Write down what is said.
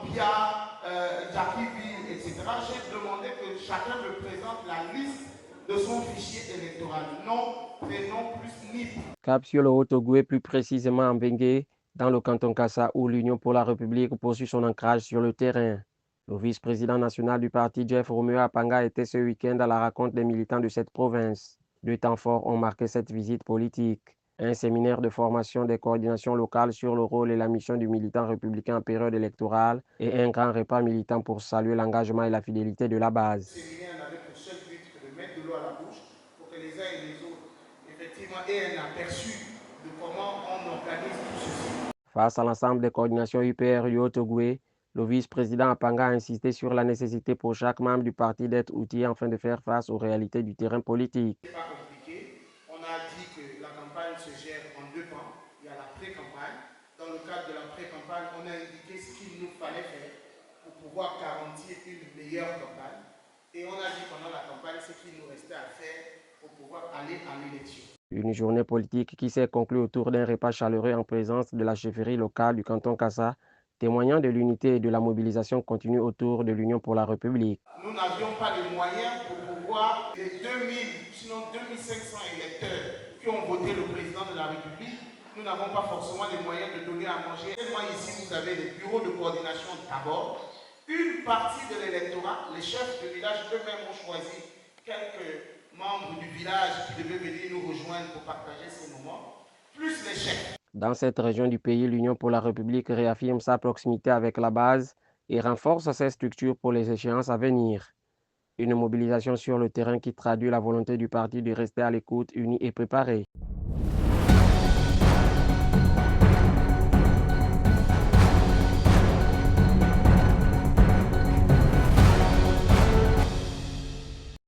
Pia, Jacquesville, etc., j'ai demandé que chacun me présente la liste de son fichier électoral. Nom, prénom plus NIP. Cap sur le Haut-Ogooué, plus précisément en Bengué, dans le canton Kassa, où l'Union pour la République poursuit son ancrage sur le terrain. Le vice-président national du parti, Jeff Romeo Apanga, était ce week-end à la rencontre des militants de cette province. 2 temps forts ont marqué cette visite politique. Un séminaire de formation des coordinations locales sur le rôle et la mission du militant républicain en période électorale et un grand repas militant pour saluer l'engagement et la fidélité de la base. Ce séminaire n'avait pour seul but que de mettre de l'eau à la bouche pour que les uns et les autres, effectivement, aient un aperçu de comment on organise tout ceci. Face à l'ensemble des coordinations UPR du Haut-Ogooué, le vice-président Apanga a insisté sur la nécessité pour chaque membre du parti d'être outillé afin de faire face aux réalités du terrain politique. Ce n'est pas compliqué. On a dit que la campagne se gère en 2 temps. Il y a la pré-campagne. Dans le cadre de la pré-campagne, on a indiqué ce qu'il nous fallait faire pour pouvoir garantir une meilleure campagne. Et on a dit pendant la campagne ce qu'il nous restait à faire pour pouvoir aller à l'élection. Une journée politique qui s'est conclue autour d'un repas chaleureux en présence de la chefferie locale du canton Kassa, témoignant de l'unité et de la mobilisation continue autour de l'Union pour la République. Nous n'avions pas les moyens pour pouvoir, les 2000, sinon 2500 électeurs qui ont voté le président de la République, nous n'avons pas forcément les moyens de donner à manger. Et moi ici, vous avez les bureaux de coordination d'abord. Une partie de l'électorat, les chefs de village eux-mêmes ont choisi quelques membres du village qui devaient venir nous rejoindre pour partager ces moments, plus les chefs. Dans cette région du pays, l'Union pour la République réaffirme sa proximité avec la base et renforce ses structures pour les échéances à venir. Une mobilisation sur le terrain qui traduit la volonté du parti de rester à l'écoute, uni et préparé.